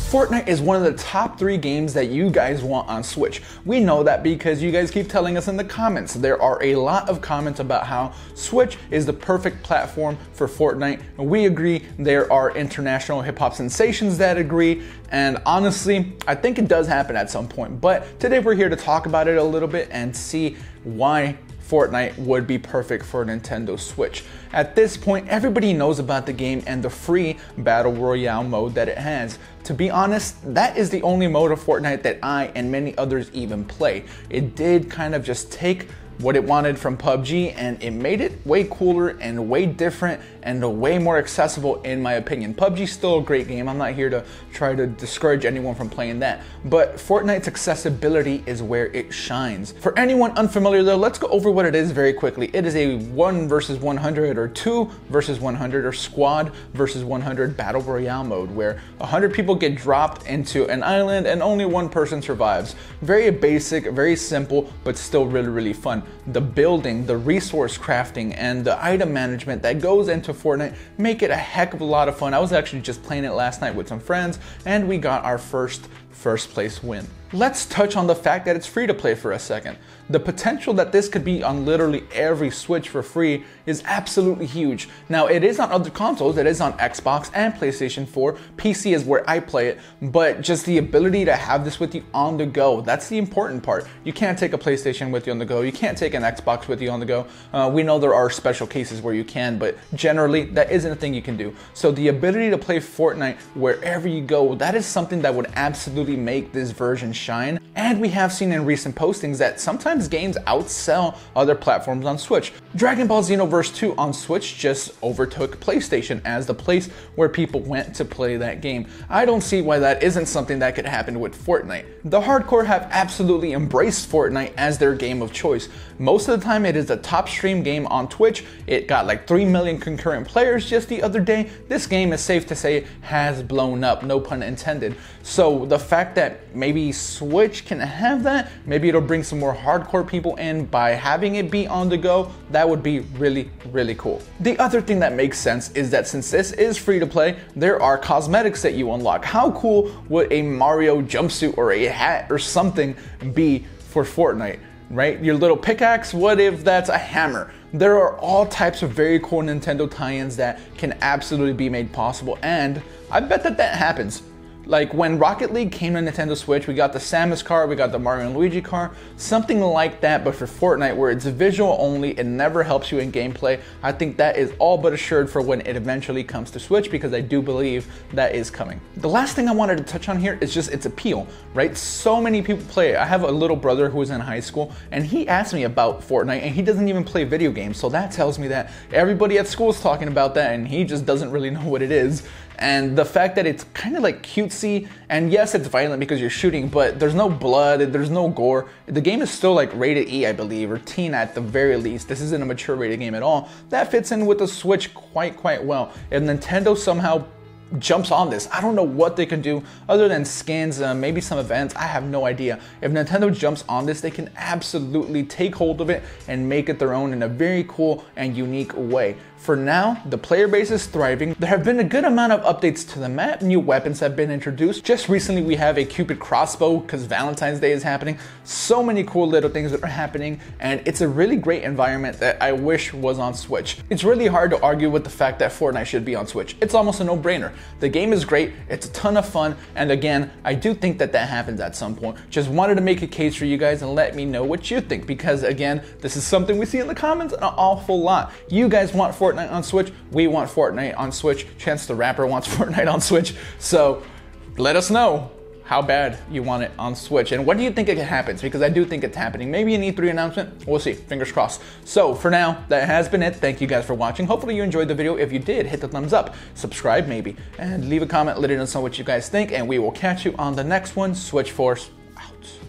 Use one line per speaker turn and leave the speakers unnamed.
Fortnite is one of the top 3 games that you guys want on Switch. We know that because you guys keep telling us in the comments. There are a lot of comments about how Switch is the perfect platform for Fortnite. And we agree. There are international hip-hop sensations that agree. And honestly, I think it does happen at some point. But today we're here to talk about it a little bit and see why Fortnite would be perfect for Nintendo Switch. At this point, everybody knows about the game and the free Battle Royale mode that it has. To be honest, that is the only mode of Fortnite that I and many others even play. It did kind of just take what it wanted from PUBG and it made it way cooler and way different and way more accessible in my opinion. PUBG's still a great game. I'm not here to try to discourage anyone from playing that, but Fortnite's accessibility is where it shines. For anyone unfamiliar though, let's go over what it is very quickly. It is a 1 versus 100 or 2 versus 100 or squad versus 100 Battle Royale mode where 100 people get dropped into an island and only one person survives. Very basic, very simple, but still really fun. The building, the resource crafting, and the item management that goes into Fortnite make it a heck of a lot of fun. I was actually just playing it last night with some friends and we got our first place win. Let's touch on the fact that it's free to play for a second. The potential that this could be on literally every Switch for free is absolutely huge. Now it is on other consoles, it is on Xbox and PlayStation 4, PC is where I play it, but just the ability to have this with you on the go, that's the important part. You can't take a PlayStation with you on the go, you can't take an Xbox with you on the go. We know there are special cases where you can, but generally that isn't a thing you can do. So the ability to play Fortnite wherever you go, that is something that would absolutely make this version shine. And we have seen in recent postings that sometimes games outsell other platforms on Switch. Dragon Ball Xenoverse 2 on Switch just overtook PlayStation as the place where people went to play that game. I don't see why that isn't something that could happen with Fortnite. The hardcore have absolutely embraced Fortnite as their game of choice. Most of the time it is the top stream game on Twitch. It got like 3 million concurrent players just the other day. This game is safe to say has blown up, no pun intended. So the fact that maybe Switch can have that, maybe it'll bring some more hardcore people in by having it be on the go, that would be really cool. The other thing that makes sense is that since this is free to play, there are cosmetics that you unlock. How cool would a Mario jumpsuit or a hat or something be for Fortnite, right? Your little pickaxe, what if that's a hammer? There are all types of very cool Nintendo tie-ins that can absolutely be made possible, and I bet that happens. Like when Rocket League came to Nintendo Switch, we got the Samus car, we got the Mario and Luigi car, something like that, but for Fortnite where it's visual only, it never helps you in gameplay. I think that is all but assured for when it eventually comes to Switch because I do believe that is coming. The last thing I wanted to touch on here is just its appeal, right? So many people play it. I have a little brother who is in high school and he asked me about Fortnite and he doesn't even play video games. So that tells me that everybody at school is talking about that and he just doesn't really know what it is. And the fact that it's kind of like cutesy, and yes, it's violent because you're shooting, but there's no blood, there's no gore. The game is still like rated E, I believe, or teen at the very least. This isn't a mature rated game at all. That fits in with the Switch quite well. If Nintendo somehow jumps on this, I don't know what they can do other than skins, maybe some events, I have no idea. If Nintendo jumps on this, they can absolutely take hold of it and make it their own in a very cool and unique way. For now, the player base is thriving. There have been a good amount of updates to the map. New weapons have been introduced. Just recently we have a Cupid crossbow because Valentine's Day is happening. So many cool little things that are happening and it's a really great environment that I wish was on Switch. It's really hard to argue with the fact that Fortnite should be on Switch. It's almost a no-brainer. The game is great, it's a ton of fun, and again, I do think that happens at some point. Just wanted to make a case for you guys and let me know what you think because again, this is something we see in the comments an awful lot. You guys want Fortnite on Switch, we want Fortnite on Switch, Chance the Rapper wants Fortnite on Switch, so let us know how bad you want it on Switch and what do you think it happens, because I do think it's happening. Maybe an E3 announcement, we'll see, fingers crossed. So for now, that has been it. Thank you guys for watching. Hopefully you enjoyed the video. If you did, hit the thumbs up, subscribe maybe, and leave a comment letting us know what you guys think, and we will catch you on the next one. Switch Force